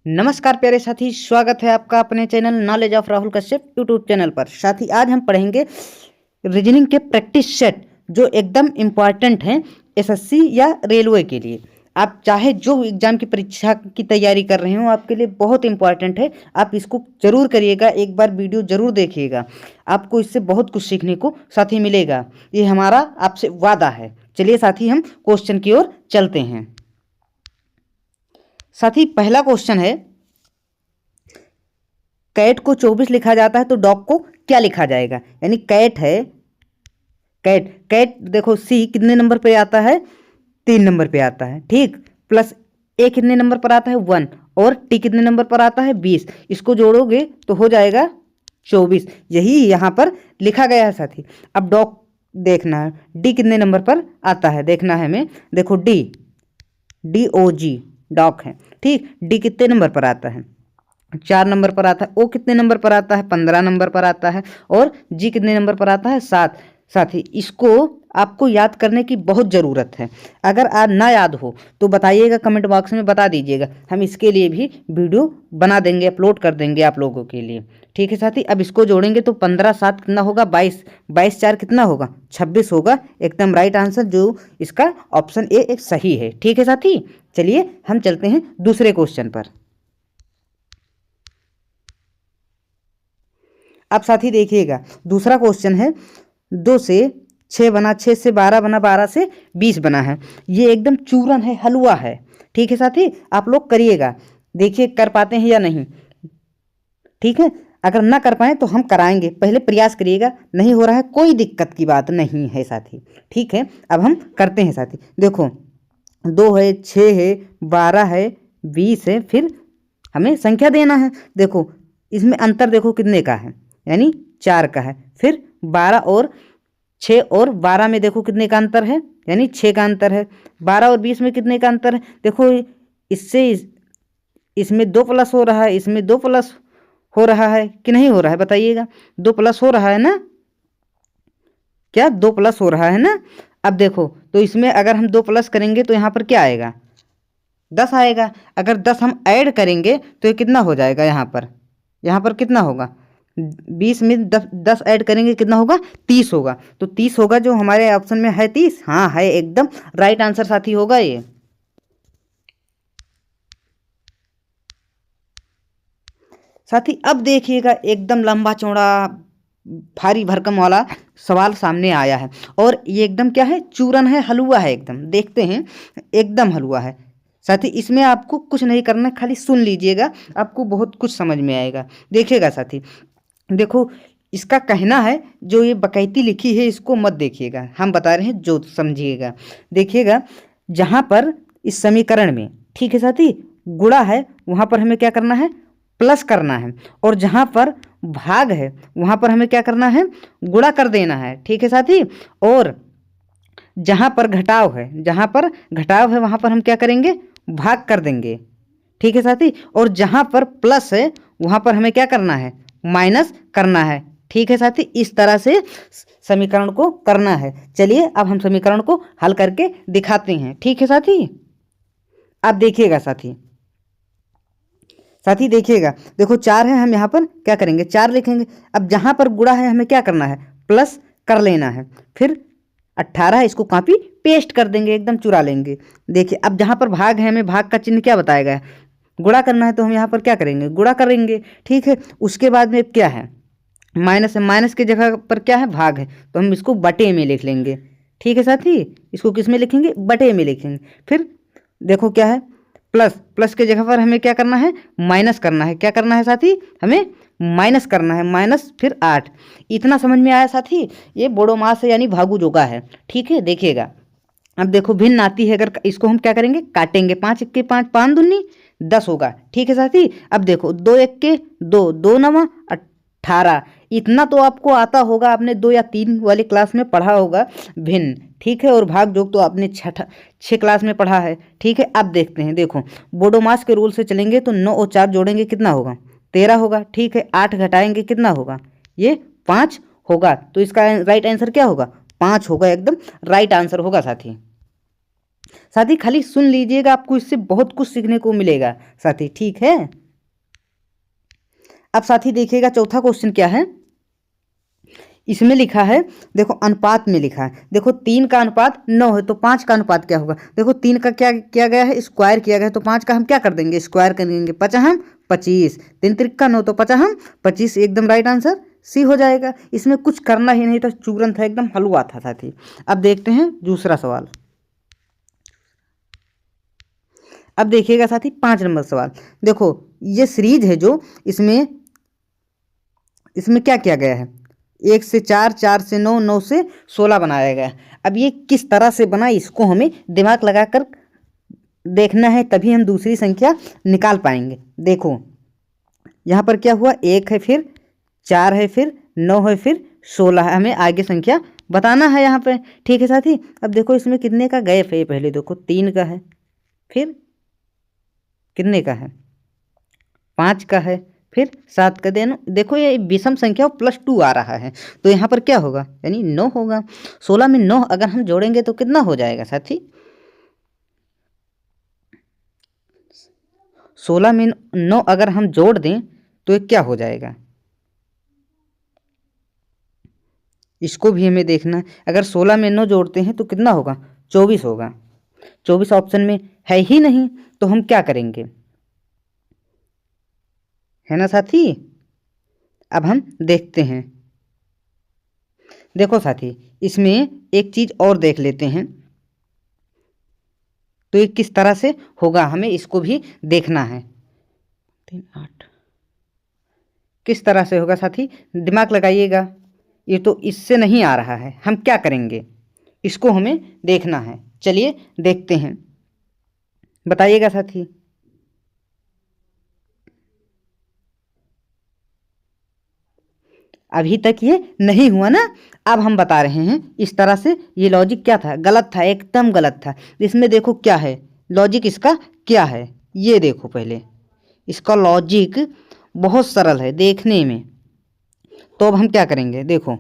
नमस्कार प्यारे साथी, स्वागत है आपका अपने channel knowledge of Rahul Kashyap YouTube channel पर। साथी आज हम पढ़ेंगे रीजनिंग के प्रैक्टिस सेट जो एकदम इम्पॉर्टेंट हैं एसएससी या रेलवे के लिए। आप चाहे जो एग्जाम की परीक्षा की तैयारी कर रहे हो, आपके लिए बहुत इंपॉर्टेंट है। आप इसको जरूर करिएगा, एक बार वीडियो जरूर देखिएगा, आपको इससे बहुत कुछ सीखने को साथी मिलेगा। ये हमारा आपसे वादा है। चलिए साथी हम क्वेश्चन की ओर चलते हैं। साथी पहला क्वेश्चन है, कैट को 24 लिखा जाता है तो डॉग को क्या लिखा जाएगा। यानी कैट है, कैट कैट देखो सी कितने नंबर पे आता है, 3 नंबर पे आता है, ठीक। प्लस ए कितने नंबर पर आता है 1, और टी कितने नंबर पर आता है 20। इसको जोड़ोगे तो हो जाएगा 24। यही यहाँ पर लिखा गया है साथी। अब डॉग देखना है, डी कितने नंबर पर आता है देखना है हमें। देखो DOG डॉग है, ठीक। डी कितने नंबर पर आता है, 4 नंबर पर आता है। ओ कितने नंबर पर आता है, 15 नंबर पर आता है। और जी कितने नंबर पर आता है, 7। साथी इसको आपको याद करने की बहुत ज़रूरत है। अगर आज ना याद हो तो बताइएगा, कमेंट बॉक्स में बता दीजिएगा, हम इसके लिए भी वीडियो बना देंगे, अपलोड कर देंगे आप लोगों के लिए, ठीक है साथी। अब इसको जोड़ेंगे तो 15 7 कितना होगा, 22। 22 4 कितना होगा, 26 होगा। एकदम राइट आंसर जो इसका ऑप्शन ए एक सही है, ठीक है साथी। चलिए हम चलते हैं दूसरे क्वेश्चन पर। अब साथी देखिएगा, दूसरा क्वेश्चन है, 2 से 6 बना, 6 से 12 बना, 12 से 20 बना है। ये एकदम चूरन है, हलवा है, ठीक है साथी। आप लोग करिएगा, देखिए कर पाते हैं या नहीं, ठीक है। अगर ना कर पाए तो हम कराएंगे, पहले प्रयास करिएगा। नहीं हो रहा है कोई दिक्कत की बात नहीं है साथी, ठीक है। अब हम करते हैं साथी। देखो 2 है, 6 है, 12 है, 20 है, फिर हमें संख्या देना है। देखो इसमें अंतर देखो कितने का है, यानी 4 का है। फिर 12 और 6 और 12 में देखो कितने का अंतर है, यानी 6 का अंतर है। 12 और 20 में कितने का अंतर है, देखो इसमें 2 प्लस हो रहा है, इसमें 2 प्लस हो रहा है कि नहीं हो रहा है, बताइएगा। 2 प्लस हो रहा है ना, क्या 2 प्लस हो रहा है ना। अब देखो तो इसमें अगर हम 2 प्लस करेंगे तो यहाँ पर क्या आएगा, 10 आएगा। अगर 10 हम ऐड करेंगे तो ये कितना हो जाएगा, यहाँ पर कितना होगा, 20 में 10 ऐड करेंगे कितना होगा, 30 होगा। तो 30 होगा जो हमारे ऑप्शन में है, 30। हाँ है, एकदम राइट आंसर साथी होगा ये। साथी अब देखिएगा, एकदम लंबा चौड़ा भारी भरकम वाला सवाल सामने आया है, और ये एकदम क्या है, चूरन है, हलवा है एकदम। देखते हैं, एकदम हलवा है साथी। इसमें आपको कुछ नहीं करना, खाली सुन लीजिएगा, आपको बहुत कुछ समझ में आएगा। देखिएगा साथी, देखो इसका कहना है, जो ये बकैती लिखी है इसको मत देखिएगा, हम बता रहे हैं जो समझिएगा। देखिएगा जहाँ पर इस समीकरण में, ठीक है साथी, गुणा है वहाँ पर हमें क्या करना है, प्लस करना है। और जहाँ पर भाग है वहाँ पर हमें क्या करना है, गुणा कर देना है, ठीक है साथी। और जहाँ पर घटाव है वहाँ पर हम क्या करेंगे, भाग कर देंगे, ठीक है साथी। और जहाँ पर प्लस है वहाँ पर हमें क्या करना है, माइनस करना है, ठीक है साथी। इस तरह से समीकरण को करना है। चलिए अब हम समीकरण को हल करके दिखाते हैं, ठीक है साथी। अब देखिएगा साथी, देखिएगा, देखो 4 है, हम यहाँ पर क्या करेंगे, 4 लिखेंगे। अब जहाँ पर गुणा है हमें क्या करना है, प्लस कर लेना है। फिर 18 इसको कॉपी पेस्ट कर देंगे, एकदम चुरा लेंगे। देखिए अब जहाँ पर भाग है, हमें भाग का चिन्ह क्या बताएगा, गुणा करना है, तो हम यहाँ पर क्या करेंगे, गुणा करेंगे, ठीक है। उसके बाद में क्या है, माइनस है, माइनस की जगह पर क्या है, भाग है, तो हम इसको बटे में लिख लेंगे, ठीक है साथी। इसको किस में लिखेंगे, बटे में लिखेंगे। फिर देखो क्या है, प्लस के जगह पर हमें क्या करना है, माइनस करना है। क्या करना है साथी, हमें माइनस करना है, माइनस फिर 8। इतना समझ में आया साथी, ये बोडो मास है, यानी भागु जोगा है, ठीक है। देखिएगा अब देखो भिन्न आती है, अगर इसको हम क्या करेंगे, काटेंगे। 5 1 के 5, 5 दूनी 10 होगा, ठीक है साथी। अब देखो 2 1 के 2, 2 9 18। इतना तो आपको आता होगा, आपने 2 या 3 वाली क्लास में पढ़ा होगा भिन्न, ठीक है। और भाग जोग तो आपने 6 क्लास में पढ़ा है, ठीक है। अब देखते हैं, देखो बोडोमास के रूल से चलेंगे तो 9 और 4 जोड़ेंगे कितना होगा, 13 होगा, ठीक है। 8 घटाएंगे कितना होगा, ये 5 होगा। तो इसका राइट आंसर क्या होगा, 5 होगा, एकदम राइट आंसर होगा साथी। साथी खाली सुन लीजिएगा, आपको इससे बहुत कुछ सीखने को मिलेगा साथी, ठीक है। अब साथी देखिएगा चौथा क्वेश्चन क्या है, इसमें लिखा है, देखो अनुपात में लिखा है, देखो 3 का अनुपात 9 है तो 5 का अनुपात क्या होगा। देखो 3 का क्या किया गया है, स्क्वायर किया गया है, तो 5 का हम क्या कर देंगे, स्क्वायर कर देंगे, 5 हम 25, 3 त्रिक 9 तो 5 हम 25, एकदम राइट आंसर सी हो जाएगा। इसमें कुछ करना ही नहीं था, चूरन था, एकदम हलवा था साथी। अब देखते हैं दूसरा सवाल। अब देखिएगा साथी 5 नंबर सवाल। देखो ये सीरीज है जो इसमें क्या किया गया है, 1 से 4, 4 से 9, 9 से 16 बनाया गया है। अब ये किस तरह से बना, इसको हमें दिमाग लगाकर देखना है, तभी हम दूसरी संख्या निकाल पाएंगे। देखो यहाँ पर क्या हुआ, 1 है, फिर 4 है, फिर 9 है, फिर 16 है, हमें आगे संख्या बताना है यहाँ पे, ठीक है साथी। अब देखो इसमें कितने का गैप है, पहले देखो 3 का है, फिर कितने का है, 5 का है, फिर 7 का। देना देखो ये विषम संख्या +2 आ रहा है, तो यहाँ पर क्या होगा, यानी 9 होगा। 16 में 9 अगर हम जोड़ेंगे तो कितना हो जाएगा साथी, 16 में 9 अगर हम जोड़ दें तो ये क्या हो जाएगा, इसको भी हमें देखना है। अगर 16 में 9 जोड़ते हैं तो कितना होगा, 24 होगा। 24 ऑप्शन में है ही नहीं, तो हम क्या करेंगे, है ना साथी। अब हम देखते हैं, देखो साथी इसमें एक चीज और देख लेते हैं, तो ये किस तरह से होगा हमें इसको भी देखना है। 3 8 किस तरह से होगा साथी, दिमाग लगाइएगा। ये तो इससे नहीं आ रहा है, हम क्या करेंगे, इसको हमें देखना है। चलिए देखते हैं, बताइएगा साथी। अभी तक ये नहीं हुआ ना, अब हम बता रहे हैं इस तरह से। ये लॉजिक क्या था, गलत था, एकदम गलत था। इसमें देखो क्या है लॉजिक, इसका क्या है, ये देखो पहले, इसका लॉजिक बहुत सरल है देखने में। तो अब हम क्या करेंगे, देखो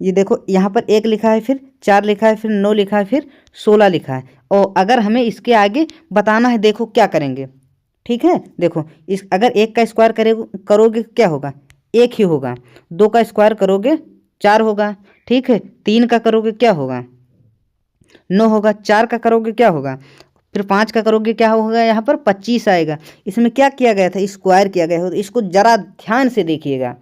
ये देखो यहाँ पर 1 लिखा है, फिर 4 लिखा है, फिर 9 लिखा है, फिर 16 लिखा है, और अगर हमें इसके आगे बताना है, देखो क्या करेंगे, ठीक है। देखो इस अगर 1 का स्क्वायर करोगे क्या होगा, 1 ही होगा। 2 का स्क्वायर करोगे 4 होगा, ठीक है। 3 का करोगे क्या होगा, 9 होगा। 4 का करोगे क्या होगा, फिर 5 का करोगे क्या होगा, यहाँ पर 25 आएगा। इसमें क्या किया गया था, स्क्वायर किया गया हो। इसको जरा ध्यान से देखिएगा,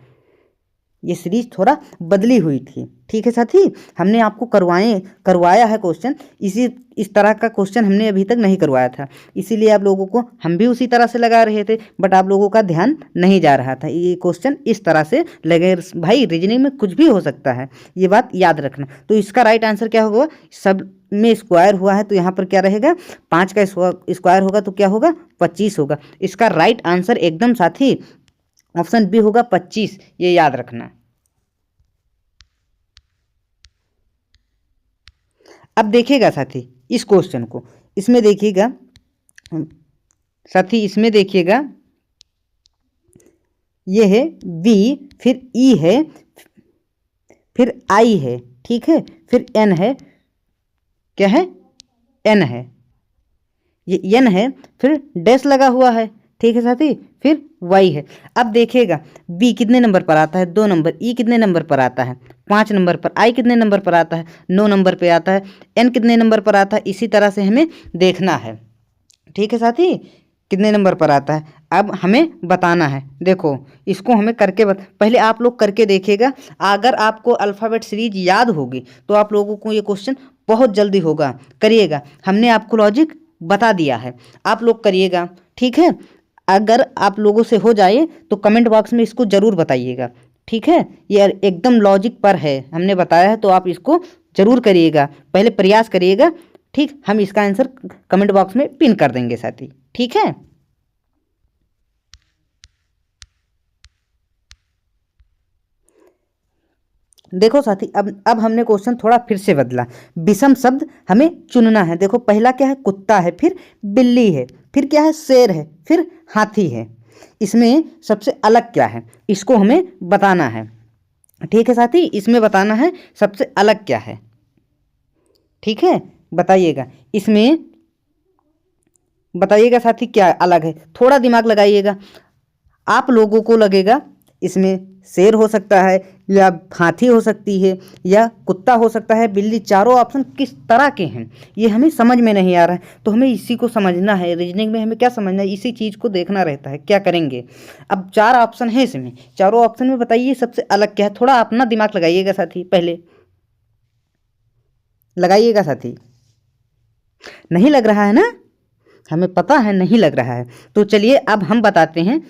ये सीरीज थोड़ा बदली हुई थी, ठीक है साथी। हमने आपको करवाया है क्वेश्चन, इस तरह का क्वेश्चन हमने अभी तक नहीं करवाया था, इसीलिए आप लोगों को हम भी उसी तरह से लगा रहे थे, बट आप लोगों का ध्यान नहीं जा रहा था। ये क्वेश्चन इस तरह से लगे, भाई रीजनिंग में कुछ भी हो सकता है, ये बात याद रखना। तो इसका राइट आंसर क्या होगा, सब में स्क्वायर हुआ है तो यहाँ पर क्या रहेगा, 5 का स्क्वायर होगा तो क्या होगा, 25 होगा। इसका राइट आंसर एकदम साथी ऑप्शन बी होगा, 25, ये याद रखना। अब देखिएगा साथी इस क्वेश्चन को, इसमें देखिएगा साथी, इसमें देखिएगा ये है बी, फिर ई है, फिर आई है, ठीक है, फिर एन है, क्या है, एन है, ये एन है, फिर डैश लगा हुआ है, ठीक है साथी, फिर वाई है। अब देखिएगा बी कितने नंबर पर आता है, 2 नंबर, ई कितने नंबर पर आता है, 5 नंबर पर, आई कितने नंबर पर आता है, 9 नंबर पे आता है, एन कितने नंबर पर आता है। इसी तरह से हमें देखना है, ठीक है साथी, कितने नंबर पर आता है। अब हमें बताना है, देखो इसको हमें करके पहले आप लोग करके देखिएगा। अगर आपको अल्फ़ाबेट सीरीज याद होगी तो आप लोगों को ये क्वेश्चन बहुत जल्दी होगा, करिएगा। हमने आपको लॉजिक बता दिया है, आप लोग करिएगा, ठीक है। अगर आप लोगों से हो जाए तो कमेंट बॉक्स में इसको ज़रूर बताइएगा, ठीक है। ये एकदम लॉजिक पर है, हमने बताया है, तो आप इसको ज़रूर करिएगा, पहले प्रयास करिएगा, ठीक। हम इसका आंसर कमेंट बॉक्स में पिन कर देंगे साथी, ठीक है। देखो साथी अब हमने क्वेश्चन थोड़ा फिर से बदला, विषम शब्द हमें चुनना है। देखो पहला क्या है, कुत्ता है, फिर बिल्ली है, फिर क्या है, शेर है, फिर हाथी है। इसमें सबसे अलग क्या है, इसको हमें बताना है, ठीक है साथी। इसमें बताना है सबसे अलग क्या है, ठीक है, बताइएगा। इसमें बताइएगा साथी क्या अलग है, थोड़ा दिमाग लगाइएगा। आप लोगों को लगेगा इसमें शेर हो सकता है, या हाथी हो सकती है, या कुत्ता हो सकता है, बिल्ली, चारों ऑप्शन किस तरह के हैं ये हमें समझ में नहीं आ रहा है। तो हमें इसी को समझना है, रीजनिंग में हमें क्या समझना है, इसी चीज़ को देखना रहता है। क्या करेंगे, अब 4 ऑप्शन है इसमें, चारों ऑप्शन में बताइए सबसे अलग क्या है। थोड़ा अपना दिमाग लगाइएगा साथी, पहले लगाइएगा साथी। नहीं लग रहा है ना, हमें पता है नहीं लग रहा है। तो चलिए अब हम बताते हैं,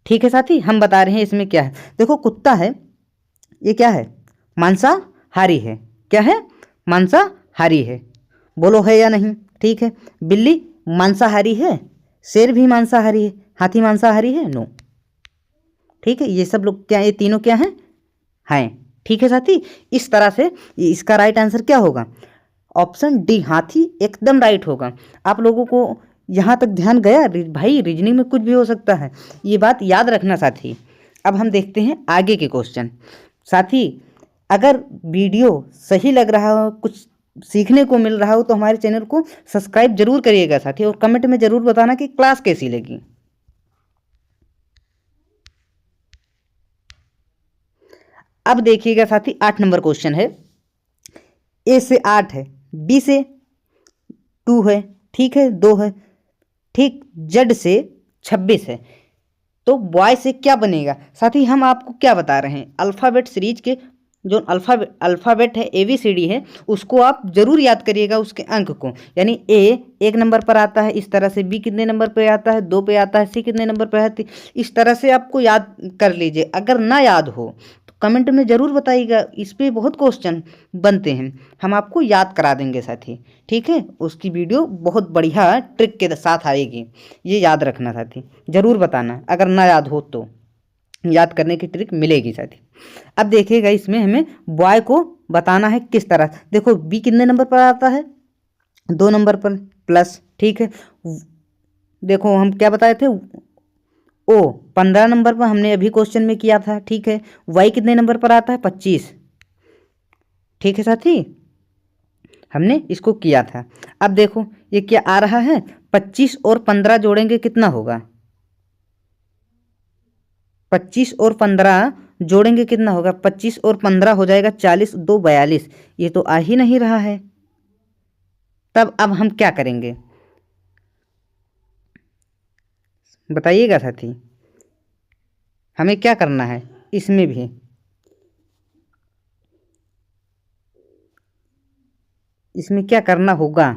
ठीक है साथी, हम बता रहे हैं इसमें क्या है। देखो कुत्ता है, ये क्या है, मांसाहारी है। क्या है, मांसाहारी है, बोलो है या नहीं। ठीक है, बिल्ली मांसाहारी है, शेर भी मांसाहारी है, हाथी मांसाहारी है, नो। ठीक है, ये सब लोग क्या, ये तीनों क्या हैं, हैं। ठीक है साथी, इस तरह से इसका राइट आंसर क्या होगा, ऑप्शन डी हाथी एकदम राइट होगा। आप लोगों को यहाँ तक ध्यान गया, भाई रीजनिंग में कुछ भी हो सकता है, ये बात याद रखना साथी। अब हम देखते हैं आगे के क्वेश्चन। साथी अगर वीडियो सही लग रहा हो, कुछ सीखने को मिल रहा हो, तो हमारे चैनल को सब्सक्राइब जरूर करिएगा साथी, और कमेंट में जरूर बताना कि क्लास कैसी लगी। अब देखिएगा साथी 8 नंबर क्वेश्चन है। ए से 8 है, बी से 2 है, ठीक है 2 है, ठीक, जेड से 26 है, तो बॉय से क्या बनेगा। साथी हम आपको क्या बता रहे हैं, अल्फ़ाबेट सीरीज के जो अल्फ़ाबेट है, ABCD है, उसको आप जरूर याद करिएगा, उसके अंक को। यानी ए 1 नंबर पर आता है, इस तरह से बी कितने नंबर पर आता है, 2 पे आता है, सी कितने नंबर पर आती है, इस तरह से आपको याद कर लीजिए। अगर ना याद हो तो कमेंट में ज़रूर बताइएगा, इस पर बहुत क्वेश्चन बनते हैं, हम आपको याद करा देंगे साथी। ठीक है, उसकी वीडियो बहुत बढ़िया ट्रिक के साथ आएगी, ये याद रखना साथी, ज़रूर बताना अगर ना याद हो तो, याद करने की ट्रिक मिलेगी साथी। अब देखिएगा इसमें हमें बॉय को बताना है किस तरह। देखो बी कितने नंबर पर आता है, 2 नंबर पर, प्लस, ठीक है। देखो हम क्या बताए थे, ओ 15 नंबर पर हमने अभी क्वेश्चन में किया था, ठीक है। वाई कितने नंबर पर आता है, 25, ठीक है साथी, हमने इसको किया था। अब देखो ये क्या आ रहा है, 25 और 15 जोड़ेंगे कितना होगा, 25 और 15 जोड़ेंगे कितना होगा, 25 और 15 हो जाएगा 40, 2 42, ये तो आ ही नहीं रहा है। तब अब हम क्या करेंगे बताइएगा साथी, हमें क्या करना है इसमें भी। इसमें क्या करना होगा,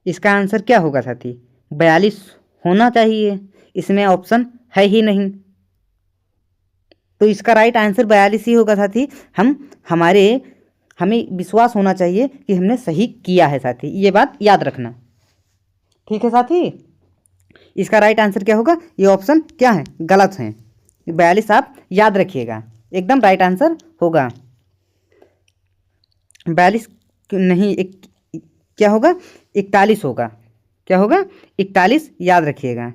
इसका आंसर क्या होगा साथी, 42 होना चाहिए, इसमें ऑप्शन है ही नहीं, तो इसका राइट आंसर 42 ही होगा साथी। हमें विश्वास होना चाहिए कि हमने सही किया है साथी, ये बात याद रखना। ठीक है साथी, इसका राइट आंसर क्या होगा, ये ऑप्शन क्या है, गलत है, 42 आप याद रखिएगा, एकदम राइट आंसर होगा 42 नहीं, क्या होगा, 41 होगा, क्या होगा, 41 याद रखिएगा।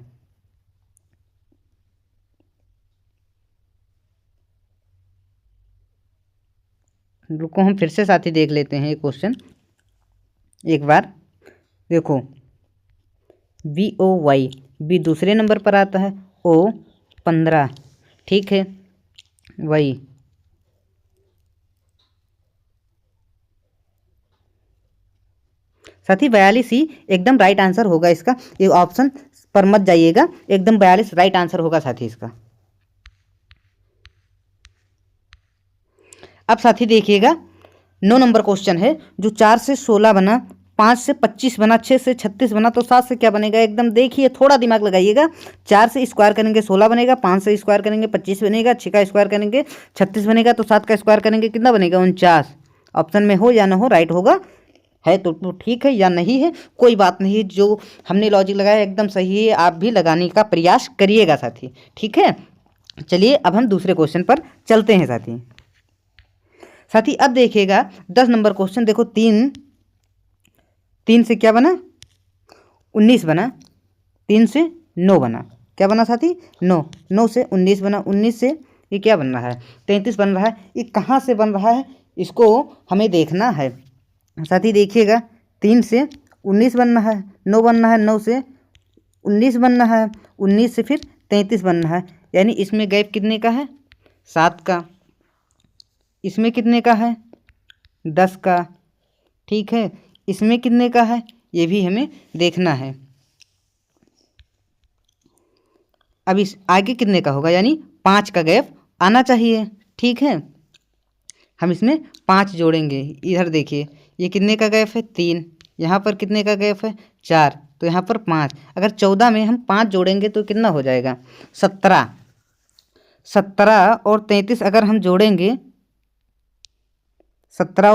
रुको हम फिर से साथी देख लेते हैं ये क्वेश्चन एक बार। देखो BOY, बी दूसरे नंबर पर आता है, O 15, ठीक है, वही साथी 42 ही एकदम राइट आंसर होगा इसका, ये ऑप्शन पर मत जाइएगा, एकदम 42 राइट आंसर होगा साथी इसका। अब साथी देखिएगा 9 नंबर क्वेश्चन है, जो 4 से 16 बना, 5 से 25 बना, 6 से 36 बना, तो 7 से क्या बनेगा, एकदम देखिए थोड़ा दिमाग लगाइएगा। 4 से स्क्वायर करेंगे 16 बनेगा, 5 से स्क्वायर करेंगे 25 बनेगा, 6 का स्क्वायर करेंगे 36 बनेगा, तो 7 का स्क्वायर करेंगे कितना बनेगा, 49। ऑप्शन में हो या ना हो राइट होगा, है तो ठीक है, या नहीं है कोई बात नहीं, जो हमने लॉजिक लगाया एकदम सही है, आप भी लगाने का प्रयास करिएगा साथी। ठीक है, चलिए अब हम दूसरे क्वेश्चन पर चलते हैं साथी। साथी अब देखिएगा 10 नंबर क्वेश्चन, देखो 3 से क्या बना, 19 बना, 3 से 9 बना, क्या बना साथी, 9 से 19 बना, 19 से ये क्या बन रहा है, 33 बन रहा है। ये कहाँ से बन रहा है, इसको हमें देखना है साथी। देखिएगा 3 से 19 बनना है, 9 बनना है, 9 से 19 बनना है, 19 से फिर 33 बनना है। यानी इसमें गैप कितने का है? 7 का। इसमें कितने का है? 10 का। ठीक है, इसमें कितने का है ये भी हमें देखना है। अब इस आगे कितने का होगा, यानी 5 का गैप आना चाहिए। ठीक है, हम इसमें 5 जोड़ेंगे। इधर देखिए ये कितने का गैप है? 3। यहाँ पर कितने का गैप है? 4। तो यहाँ पर 5। अगर 14 में हम 5 जोड़ेंगे तो कितना हो जाएगा? 17। 17 और 33 अगर हम जोड़ेंगे, 17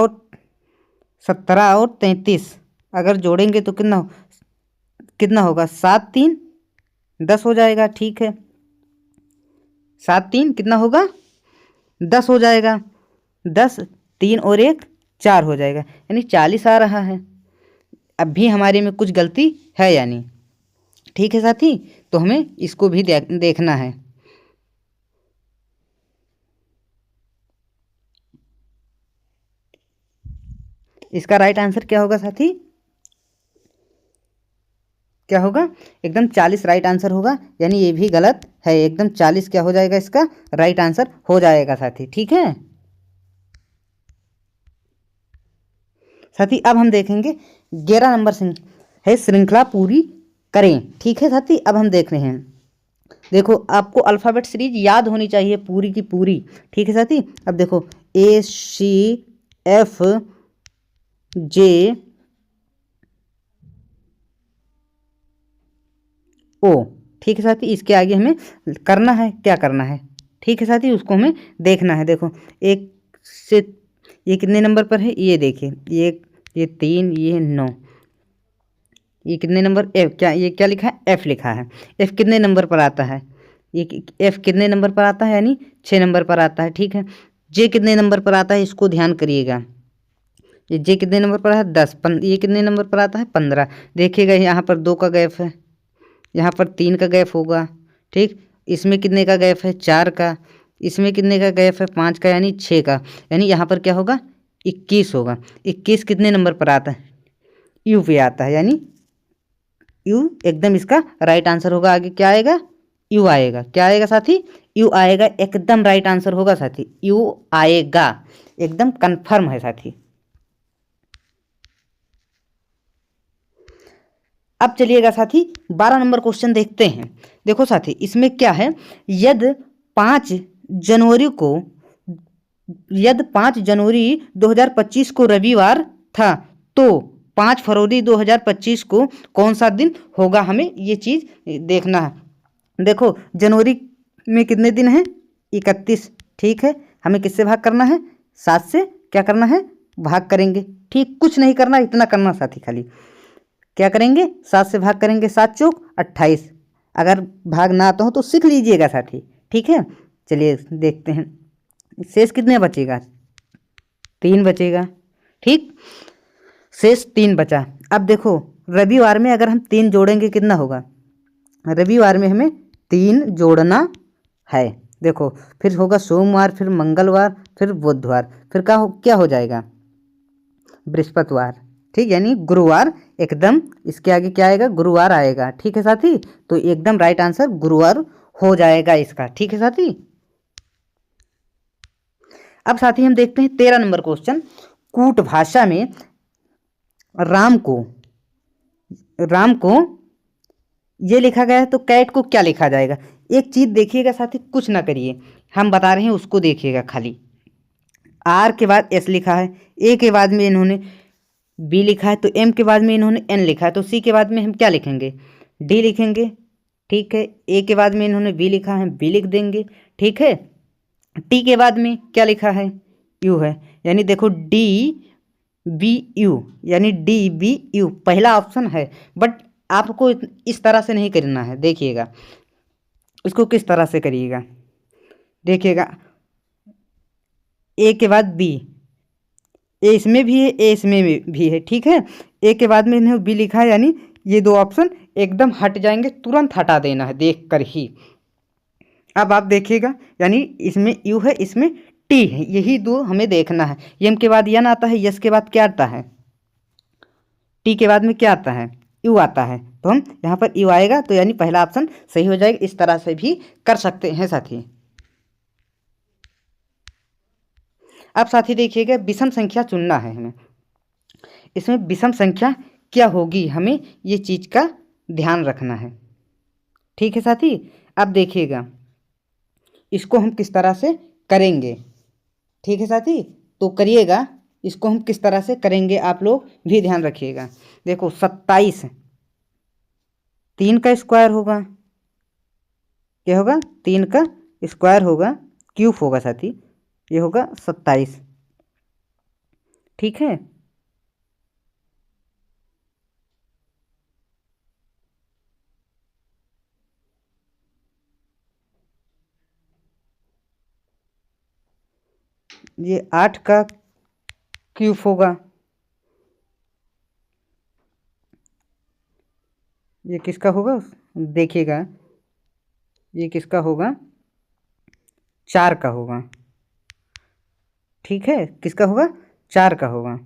और 33 अगर जोड़ेंगे तो कितना होगा? 7 3 10 हो जाएगा। ठीक है, 7 3 कितना होगा? 10 हो जाएगा। 10 3 और 1 4 हो जाएगा, यानी 40 आ रहा है। अब भी हमारे में कुछ गलती है यानी। ठीक है साथी, तो हमें इसको भी देखना है। इसका राइट आंसर क्या होगा साथी? क्या होगा? एकदम 40 राइट आंसर होगा, यानी ये भी गलत है। एकदम 40 क्या हो जाएगा? इसका राइट आंसर हो जाएगा साथी। ठीक है साथी, अब हम देखेंगे 11 नंबर से है श्रृंखला पूरी करें। ठीक है साथी, अब हम देख रहे हैं। देखो आपको अल्फ़ाबेट सीरीज याद होनी चाहिए पूरी की पूरी। ठीक है साथी, अब देखो A C F J O। ठीक है साथी, इसके आगे हमें करना है, क्या करना है? ठीक है साथी, उसको हमें देखना है। देखो एक से ये कितने नंबर पर है? ये देखिए, ये 3, ये 9, ये कितने नंबर? एफ। क्या ये क्या लिखा है? एफ लिखा है। एफ कितने नंबर पर आता है? ये एफ कितने नंबर पर आता है? यानी 6 नंबर पर आता है। ठीक है, जे कितने नंबर पर आता है? इसको ध्यान करिएगा। ये जे कितने नंबर पर है? 10। ये कितने नंबर पर आता है? 15। देखिएगा यहाँ पर 2 का गैप है, यहाँ पर 3 का गैप होगा। ठीक, इसमें कितने का गैप है? 4 का। इसमें कितने का गैप है? 5 का, यानी 6 का। यानी यहाँ पर क्या होगा? 21 होगा। 21 कितने नंबर पर आता है? यू पे आता है, यानी यू एकदम इसका राइट आंसर होगा। आगे क्या आएगा? यू आएगा। क्या आएगा साथी? यू आएगा। एकदम राइट आंसर होगा साथी, यू आएगा। एकदम कंफर्म है साथी। अब चलिएगा साथी 12 नंबर क्वेश्चन देखते हैं। देखो साथी, इसमें क्या है? यदि 5 जनवरी को यदि 5 जनवरी 2025 को रविवार था तो 5 फरवरी 2025 को कौन सा दिन होगा? हमें ये चीज़ देखना है। देखो जनवरी में कितने दिन हैं? 31। ठीक है, हमें किससे भाग करना है? 7 से क्या करना है? भाग करेंगे। ठीक, कुछ नहीं करना, इतना करना साथी। खाली क्या करेंगे? 7 से भाग करेंगे। 7 चौक 28। अगर भाग ना आता हो तो सीख लीजिएगा साथी। ठीक है, चलिए देखते हैं शेष कितने बचेगा? 3 बचेगा। ठीक, शेष 3 बचा। अब देखो रविवार में अगर हम 3 जोड़ेंगे कितना होगा? रविवार में हमें 3 जोड़ना है। देखो फिर होगा सोमवार, फिर मंगलवार, फिर बुधवार, फिर क्या हो जाएगा? बृहस्पतिवार। ठीक, यानी गुरुवार। एकदम इसके आगे क्या आएगा? गुरुवार आएगा। ठीक है साथी, तो एकदम राइट आंसर गुरुवार हो जाएगा इसका। ठीक है साथी, अब साथी हम देखते हैं 13 नंबर क्वेश्चन। कूट भाषा में राम को ये लिखा गया है तो कैट को क्या लिखा जाएगा? एक चीज देखिएगा साथी, कुछ ना करिए, हम बता रहे हैं उसको देखिएगा। खाली आर के बाद एस लिखा है, ए के बाद में इन्होंने बी लिखा है, तो एम के बाद में इन्होंने एन लिखा है, तो सी के बाद में हम क्या लिखेंगे? डी लिखेंगे। ठीक है, ए के बाद में इन्होंने बी लिखा है, बी लिख देंगे। ठीक है, टी के बाद में क्या लिखा है? यू है, यानी देखो डी बी यू, यानी डी बी यू पहला ऑप्शन है। बट आपको इस तरह से नहीं करना है। देखिएगा इसको किस तरह से करिएगा। देखिएगा ए के बाद बी, ए इसमें भी है, ए इसमें भी है। ठीक है, ए के बाद में इन्हें बी लिखा है, यानी ये 2 ऑप्शन एकदम हट जाएंगे, तुरंत हटा देना है देख कर ही। अब आप देखिएगा, यानी इसमें यू है, इसमें टी है, यही 2 हमें देखना है। एम के बाद यन आता है, यस के बाद क्या आता है? टी के बाद में क्या आता है, यू आता है, तो हम यहाँ पर यू आएगा, तो यानी पहला ऑप्शन सही हो जाएगा। इस तरह से भी कर सकते हैं साथी। अब साथी देखिएगा, विषम संख्या चुनना है हमें। इसमें विषम संख्या क्या होगी, हमें ये चीज़ का ध्यान रखना है। ठीक है साथी, अब देखिएगा इसको हम किस तरह से करेंगे। ठीक है साथी, तो करिएगा, इसको हम किस तरह से करेंगे आप लोग भी ध्यान रखिएगा। देखो 27 3 का स्क्वायर होगा, क्या होगा, 3 का स्क्वायर होगा, क्यूब होगा साथी, ये होगा 27। ठीक है, ये 8 का क्यूब होगा, ये किसका होगा देखिएगा, ये किसका होगा, 4 का होगा। ठीक है, किसका होगा, 4 का होगा,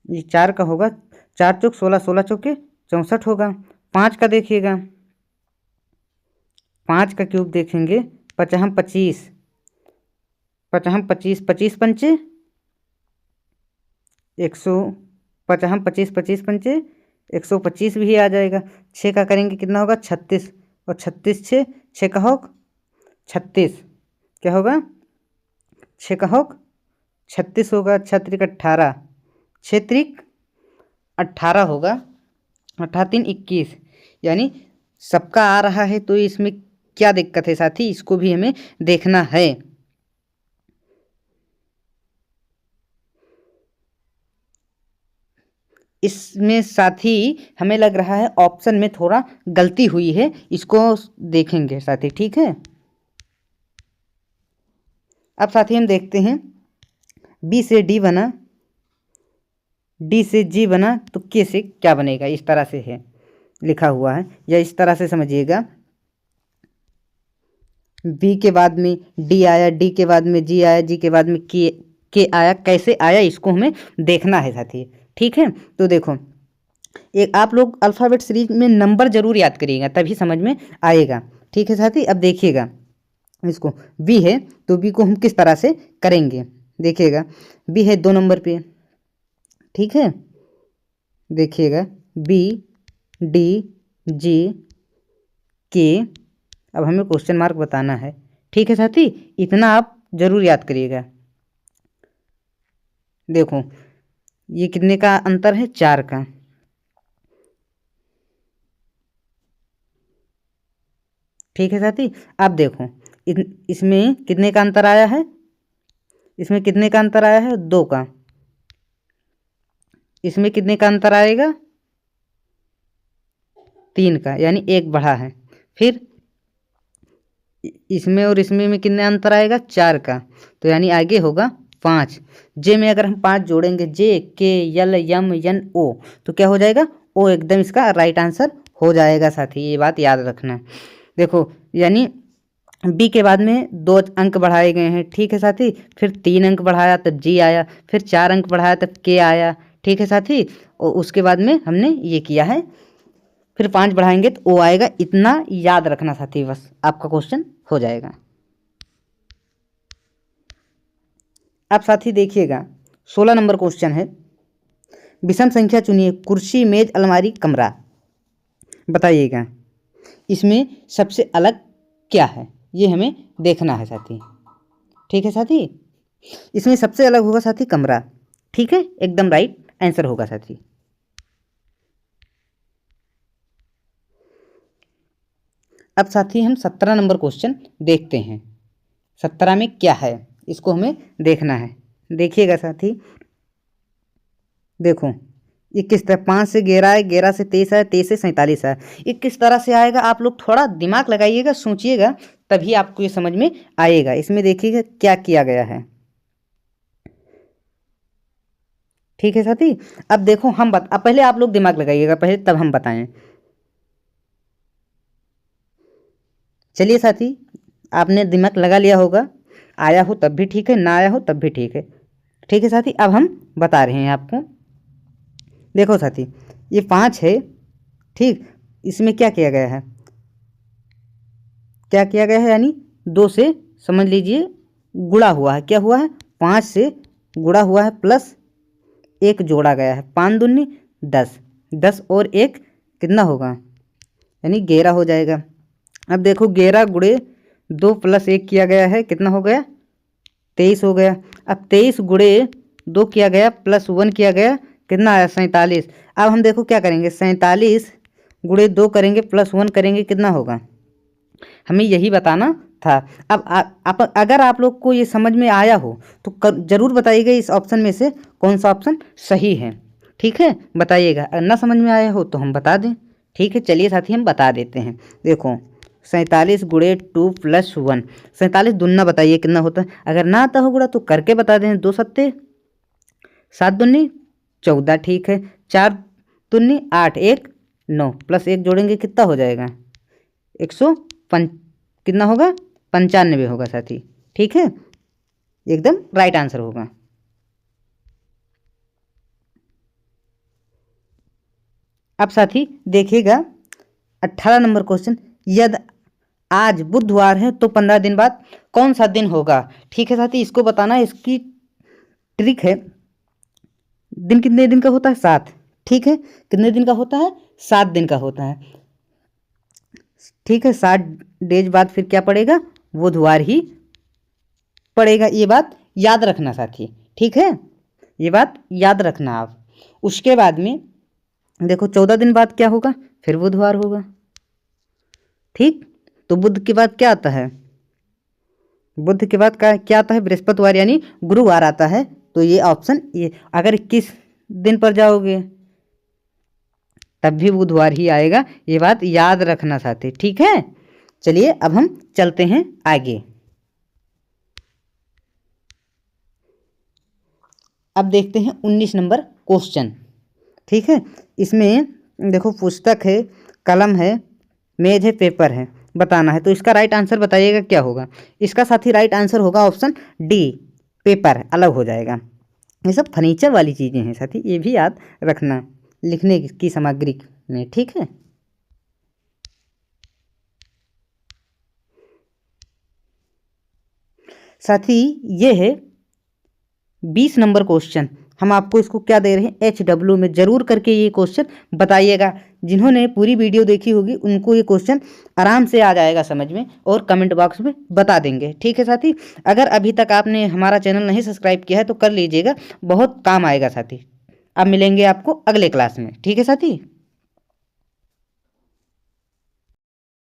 ये 4 का होगा। 4 चौक 16, 16 चौके 64 होगा। 5 का देखिएगा, 5 का क्यूब देखेंगे, 55 25, 55 25, 25 पंचे 100, 55 25, 25 पंचे 125 भी आ जाएगा। 6 का करेंगे कितना होगा, 36, और 36 6 का होगा 36, क्या होगा, 6 का होगा 36 होगा। 6 त्रिक 18, 6 त्रिक 18 होगा, 18 3 21, यानी सबका आ रहा है, तो इसमें क्या दिक्कत है साथी, इसको भी हमें देखना है। इसमें साथी हमें लग रहा है ऑप्शन में थोड़ा गलती हुई है, इसको देखेंगे साथी। ठीक है, अब साथी हम देखते हैं, बी से डी बना, डी से जी बना, तो के से क्या बनेगा, इस तरह से है लिखा हुआ है, या इस तरह से समझिएगा, बी के बाद में डी आया, डी के बाद में जी आया, जी के बाद में के आया, कैसे आया इसको हमें देखना है साथी। ठीक है, तो देखो, एक आप लोग अल्फ़ाबेट सीरीज में नंबर जरूर याद करिएगा, तभी समझ में आएगा। ठीक है साथी, अब देखिएगा, इसको बी है, तो बी को हम किस तरह से करेंगे, देखिएगा, बी है 2 नंबर पे। ठीक है, देखिएगा, बी डी जी के, अब हमें क्वेश्चन मार्क बताना है। ठीक है साथी, इतना आप जरूर याद करिएगा। देखो ये कितने का अंतर है, 4 का। ठीक है साथी, अब देखो इसमें कितने का अंतर आया है, इसमें कितने का अंतर आया है, 2 का। इसमें कितने का अंतर आएगा, 3 का, यानी 1 बढ़ा है। फिर इसमें और इसमें में कितने अंतर आएगा, 4 का, तो यानी आगे होगा 5। जे में अगर हम 5 जोड़ेंगे, जे के यल यम यन ओ, तो क्या हो जाएगा, ओ एकदम इसका राइट आंसर हो जाएगा साथी, ये बात याद रखना। देखो यानी बी के बाद में 2 अंक बढ़ाए गए हैं। ठीक है साथी, फिर 3 अंक बढ़ाया तब जी आया, फिर 4 अंक बढ़ाया तब के आया। ठीक है साथी, और उसके बाद में हमने ये किया है, फिर 5 बढ़ाएंगे तो ओ आएगा। इतना याद रखना साथी, बस आपका क्वेश्चन हो जाएगा। अब साथी देखिएगा, 16 नंबर क्वेश्चन है, विषम संख्या चुनिए, कुर्सी मेज अलमारी कमरा, बताइएगा इसमें सबसे अलग क्या है, ये हमें देखना है साथी। ठीक है साथी, इसमें सबसे अलग होगा साथी कमरा। ठीक है, एकदम राइट आंसर होगा साथी। अब साथी हम 17 नंबर क्वेश्चन देखते हैं, 17 में क्या है इसको हमें देखना है। देखिएगा साथी, देखो ये किस तरह, 5 से 11 है, 11 से 23 है, 23 से 47 है, ये किस तरह से आएगा, आप लोग थोड़ा दिमाग लगाइएगा, सोचिएगा, तभी आपको ये समझ में आएगा। इसमें देखिएगा क्या किया गया है। ठीक है साथी, अब देखो हम अब पहले आप लोग दिमाग लगाइएगा पहले, तब हम बताएं। चलिए साथी, आपने दिमाग लगा लिया होगा, आया हो तब भी ठीक है, ना आया हो तब भी ठीक है। ठीक है साथी, अब हम बता रहे हैं आपको। देखो साथी, ये 5 है, ठीक। इसमें क्या किया गया है, क्या किया गया है, यानी 2 से समझ लीजिए गुणा हुआ है। क्या हुआ है, 5 से गुणा हुआ है प्लस 1 जोड़ा गया है। 5 दूनी 10, 10 और 1 कितना होगा, यानी 11 हो जाएगा। अब देखो 11 गुणे 2 प्लस 1 किया गया है, कितना हो गया, 23 हो गया। अब 23 गुणे 2 किया गया प्लस 1 किया गया, कितना आया, 47। अब हम देखो क्या करेंगे, 47 गुणे 2 करेंगे प्लस 1 करेंगे, कितना होगा, हमें यही बताना था। अब आप अगर आप लोग को ये समझ में आया हो तो जरूर बताइएगा इस ऑप्शन में से कौन सा ऑप्शन सही है, ठीक है, बताइएगा। अगर ना समझ में आया हो तो हम बता दें, ठीक है। चलिए साथी हम बता देते हैं। देखो 47 गुणे 2 प्लस 1, 47 दूना बताइए कितना होता है, अगर ना आता हो गुणा तो करके बता दें। 2 सत्ते 7 दूनी 14, ठीक है। 4 दूनी 8, 1 9 प्लस 1 जोड़ेंगे कितना हो जाएगा, 105, कितना होगा, 95 होगा साथी, ठीक है, एकदम राइट आंसर होगा। अब साथी देखिएगा 18 नंबर क्वेश्चन, यदि आज बुधवार है तो 15 दिन बाद कौन सा दिन होगा, ठीक है साथी। इसको बताना, इसकी ट्रिक है, दिन कितने दिन का होता है, 7, ठीक है। कितने दिन का होता है, 7 दिन का होता है, ठीक है। 7 डेज बाद फिर क्या पड़ेगा, बुधवार ही पड़ेगा। ये बात याद रखना साथी, ठीक है, ये बात याद रखना आप। उसके बाद में देखो 14 दिन बाद क्या होगा, फिर बुधवार होगा, ठीक। तो बुध के बाद क्या आता है, बुध के बाद क्या आता है, बृहस्पतिवार यानी गुरुवार आता है। तो ये ऑप्शन, ये अगर 21 दिन पर जाओगे तब भी बुधवार ही आएगा, ये बात याद रखना साथी, ठीक है। चलिए अब हम चलते हैं आगे। अब देखते हैं 19 नंबर क्वेश्चन, ठीक है। इसमें देखो पुस्तक है, कलम है, मेज है, पेपर है, बताना है। तो इसका राइट आंसर बताइएगा क्या होगा। इसका साथी राइट आंसर होगा ऑप्शन डी, पेपर अलग हो जाएगा। ये सब फर्नीचर वाली चीज़ें हैं साथी, ये भी याद रखना लिखने की सामग्री में, ठीक है। साथी ये है 20 नंबर क्वेश्चन, हम आपको इसको क्या दे रहे हैं, HW में। जरूर करके ये क्वेश्चन बताइएगा। जिन्होंने पूरी वीडियो देखी होगी उनको ये क्वेश्चन आराम से आ जाएगा समझ में, और कमेंट बॉक्स में बता देंगे, ठीक है साथी। अगर अभी तक आपने हमारा चैनल नहीं सब्सक्राइब किया है तो कर लीजिएगा, बहुत काम आएगा साथी। अब मिलेंगे आपको अगले क्लास में, ठीक है साथी।